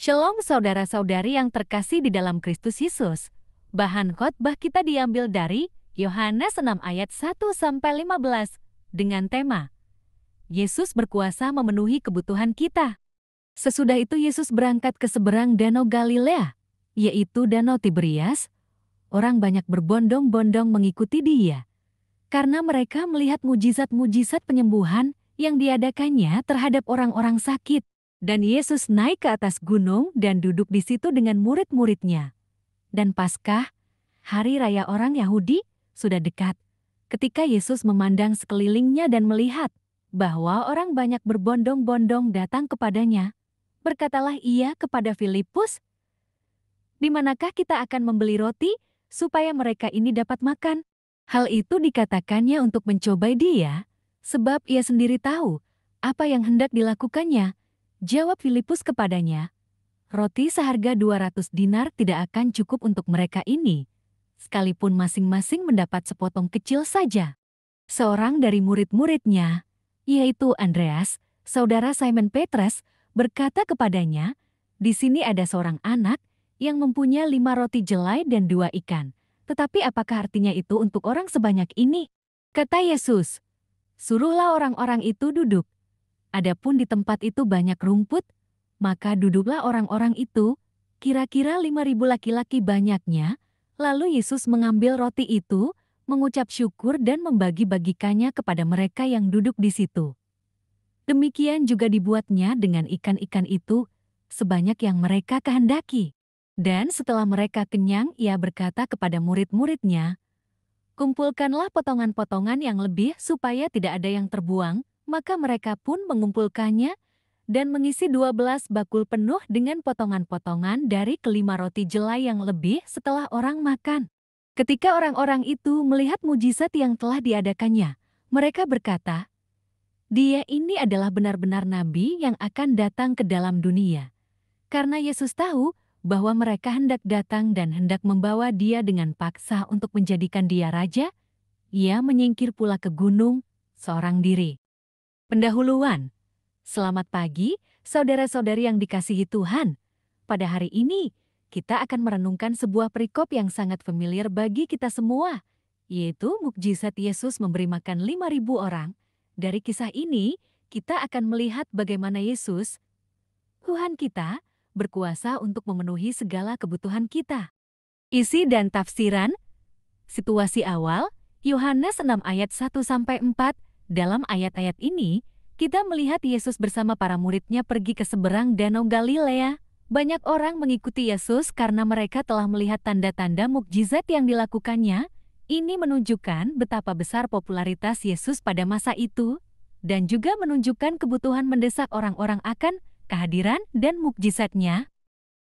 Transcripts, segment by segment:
Shalom saudara-saudari yang terkasih di dalam Kristus Yesus. Bahan khotbah kita diambil dari Yohanes 6 ayat 1-15 dengan tema Yesus berkuasa memenuhi kebutuhan kita. Sesudah itu Yesus berangkat ke seberang Danau Galilea, yaitu Danau Tiberias. Orang banyak berbondong-bondong mengikuti Dia, karena mereka melihat mujizat-mujizat penyembuhan yang diadakannya terhadap orang-orang sakit. Dan Yesus naik ke atas gunung dan duduk di situ dengan murid-muridnya. Dan Paskah, hari raya orang Yahudi, sudah dekat. Ketika Yesus memandang sekelilingnya dan melihat bahwa orang banyak berbondong-bondong datang kepadanya, berkatalah ia kepada Filipus, "Di manakah kita akan membeli roti supaya mereka ini dapat makan?" Hal itu dikatakannya untuk mencobai dia, sebab ia sendiri tahu apa yang hendak dilakukannya. Jawab Filipus kepadanya, "Roti seharga 200 dinar tidak akan cukup untuk mereka ini, sekalipun masing-masing mendapat sepotong kecil saja." Seorang dari murid-muridnya, yaitu Andreas, saudara Simon Petrus, berkata kepadanya, "Di sini ada seorang anak yang mempunyai 5 roti jelai dan 2 ikan. Tetapi apakah artinya itu untuk orang sebanyak ini?" Kata Yesus, "Suruhlah orang-orang itu duduk." Adapun di tempat itu banyak rumput, maka duduklah orang-orang itu, kira-kira 5.000 laki-laki banyaknya. Lalu Yesus mengambil roti itu, mengucap syukur dan membagi-bagikannya kepada mereka yang duduk di situ. Demikian juga dibuatnya dengan ikan-ikan itu, sebanyak yang mereka kehendaki. Dan setelah mereka kenyang, ia berkata kepada murid-muridnya, "Kumpulkanlah potongan-potongan yang lebih supaya tidak ada yang terbuang." Maka mereka pun mengumpulkannya dan mengisi 12 bakul penuh dengan potongan-potongan dari kelima roti jelai yang lebih setelah orang makan. Ketika orang-orang itu melihat mujizat yang telah diadakannya, mereka berkata, "Dia ini adalah benar-benar nabi yang akan datang ke dalam dunia." Karena Yesus tahu bahwa mereka hendak datang dan hendak membawa dia dengan paksa untuk menjadikan dia raja, ia menyingkir pula ke gunung seorang diri. Pendahuluan. Selamat pagi, saudara-saudari yang dikasihi Tuhan. Pada hari ini, kita akan merenungkan sebuah perikop yang sangat familiar bagi kita semua, yaitu mukjizat Yesus memberi makan 5.000 orang. Dari kisah ini, kita akan melihat bagaimana Yesus, Tuhan kita, berkuasa untuk memenuhi segala kebutuhan kita. Isi dan tafsiran. Situasi awal, Yohanes 6 ayat 1-4. Dalam ayat-ayat ini, kita melihat Yesus bersama para muridnya pergi ke seberang Danau Galilea. Banyak orang mengikuti Yesus karena mereka telah melihat tanda-tanda mukjizat yang dilakukannya. Ini menunjukkan betapa besar popularitas Yesus pada masa itu, dan juga menunjukkan kebutuhan mendesak orang-orang akan kehadiran dan mukjizatnya.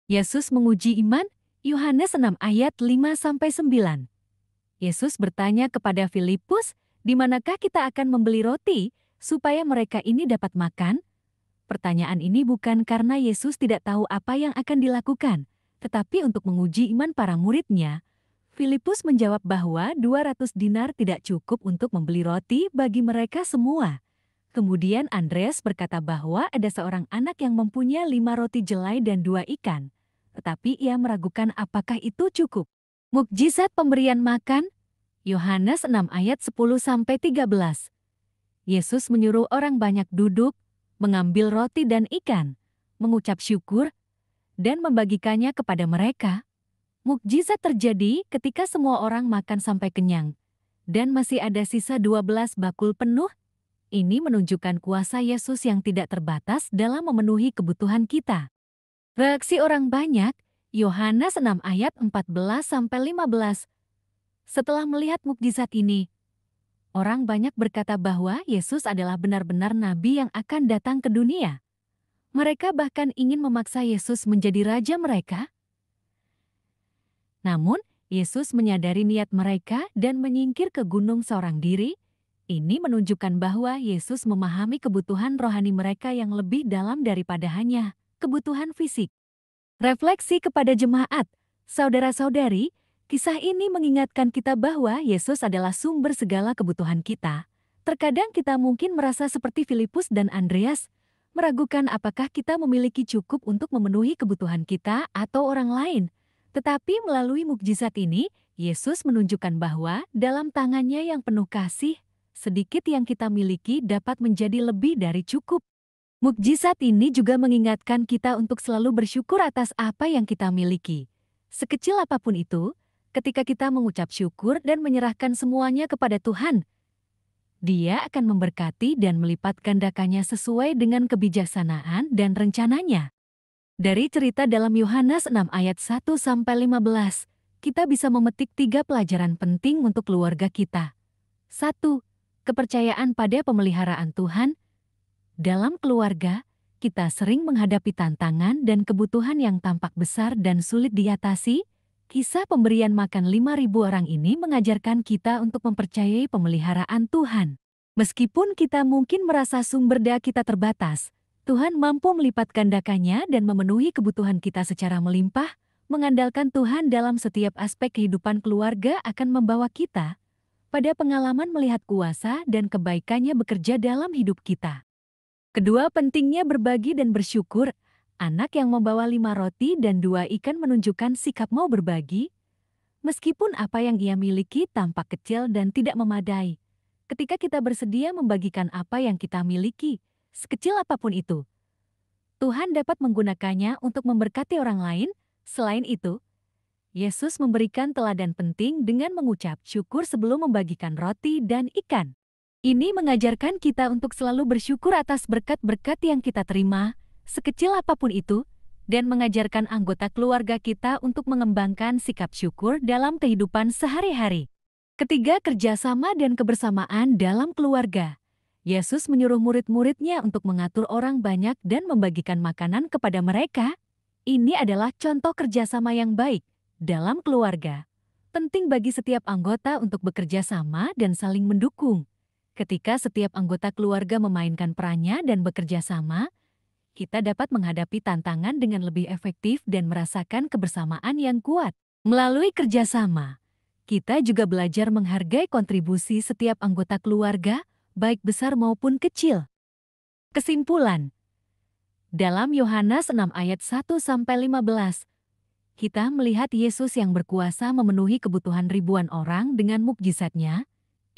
Yesus menguji iman, Yohanes 6 ayat 5-9. Yesus bertanya kepada Filipus, "Di manakah kita akan membeli roti supaya mereka ini dapat makan?" Pertanyaan ini bukan karena Yesus tidak tahu apa yang akan dilakukan, tetapi untuk menguji iman para muridnya. Filipus menjawab bahwa 200 dinar tidak cukup untuk membeli roti bagi mereka semua. Kemudian Andreas berkata bahwa ada seorang anak yang mempunyai 5 roti jelai dan 2 ikan, tetapi ia meragukan apakah itu cukup. Mukjizat pemberian makan. Yohanes 6 ayat 10-13. Yesus menyuruh orang banyak duduk, mengambil roti dan ikan, mengucap syukur, dan membagikannya kepada mereka. Mukjizat terjadi ketika semua orang makan sampai kenyang, dan masih ada sisa 12 bakul penuh. Ini menunjukkan kuasa Yesus yang tidak terbatas dalam memenuhi kebutuhan kita. Reaksi orang banyak, Yohanes 6 ayat 14-15. Setelah melihat mukjizat ini, orang banyak berkata bahwa Yesus adalah benar-benar nabi yang akan datang ke dunia. Mereka bahkan ingin memaksa Yesus menjadi raja mereka. Namun, Yesus menyadari niat mereka dan menyingkir ke gunung seorang diri. Ini menunjukkan bahwa Yesus memahami kebutuhan rohani mereka yang lebih dalam daripada hanya kebutuhan fisik. Refleksi kepada jemaat, saudara-saudari, kisah ini mengingatkan kita bahwa Yesus adalah sumber segala kebutuhan kita. Terkadang kita mungkin merasa seperti Filipus dan Andreas, meragukan apakah kita memiliki cukup untuk memenuhi kebutuhan kita atau orang lain. Tetapi melalui mukjizat ini, Yesus menunjukkan bahwa dalam tangannya yang penuh kasih, sedikit yang kita miliki dapat menjadi lebih dari cukup. Mukjizat ini juga mengingatkan kita untuk selalu bersyukur atas apa yang kita miliki. Sekecil apapun itu, ketika kita mengucap syukur dan menyerahkan semuanya kepada Tuhan, Dia akan memberkati dan melipat gandakannya sesuai dengan kebijaksanaan dan rencananya. Dari cerita dalam Yohanes 6 ayat 1-15, kita bisa memetik 3 pelajaran penting untuk keluarga kita. 1. Kepercayaan pada pemeliharaan Tuhan. Dalam keluarga, kita sering menghadapi tantangan dan kebutuhan yang tampak besar dan sulit diatasi. Kisah pemberian makan 5.000 orang ini mengajarkan kita untuk mempercayai pemeliharaan Tuhan. Meskipun kita mungkin merasa sumber daya kita terbatas, Tuhan mampu melipat gandakannya dan memenuhi kebutuhan kita secara melimpah. Mengandalkan Tuhan dalam setiap aspek kehidupan keluarga akan membawa kita pada pengalaman melihat kuasa dan kebaikannya bekerja dalam hidup kita. Kedua, pentingnya berbagi dan bersyukur. Anak yang membawa 5 roti dan 2 ikan menunjukkan sikap mau berbagi, meskipun apa yang ia miliki tampak kecil dan tidak memadai. Ketika kita bersedia membagikan apa yang kita miliki, sekecil apapun itu, Tuhan dapat menggunakannya untuk memberkati orang lain. Selain itu, Yesus memberikan teladan penting dengan mengucap syukur sebelum membagikan roti dan ikan. Ini mengajarkan kita untuk selalu bersyukur atas berkat-berkat yang kita terima, sekecil apapun itu, dan mengajarkan anggota keluarga kita untuk mengembangkan sikap syukur dalam kehidupan sehari-hari. Ketiga, kerjasama dan kebersamaan dalam keluarga. Yesus menyuruh murid-muridnya untuk mengatur orang banyak dan membagikan makanan kepada mereka. Ini adalah contoh kerjasama yang baik dalam keluarga. Penting bagi setiap anggota untuk bekerja sama dan saling mendukung. Ketika setiap anggota keluarga memainkan perannya dan bekerja sama, kita dapat menghadapi tantangan dengan lebih efektif dan merasakan kebersamaan yang kuat. Melalui kerjasama, kita juga belajar menghargai kontribusi setiap anggota keluarga, baik besar maupun kecil. Kesimpulan, dalam Yohanes 6 ayat 1-15, kita melihat Yesus yang berkuasa memenuhi kebutuhan ribuan orang dengan mukjizatnya.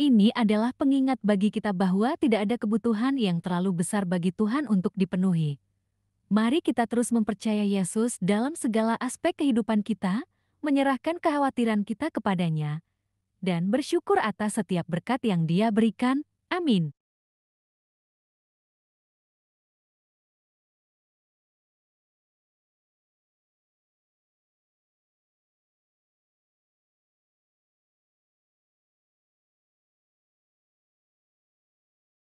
Ini adalah pengingat bagi kita bahwa tidak ada kebutuhan yang terlalu besar bagi Tuhan untuk dipenuhi. Mari kita terus mempercayai Yesus dalam segala aspek kehidupan kita, menyerahkan kekhawatiran kita kepadanya, dan bersyukur atas setiap berkat yang Dia berikan. Amin.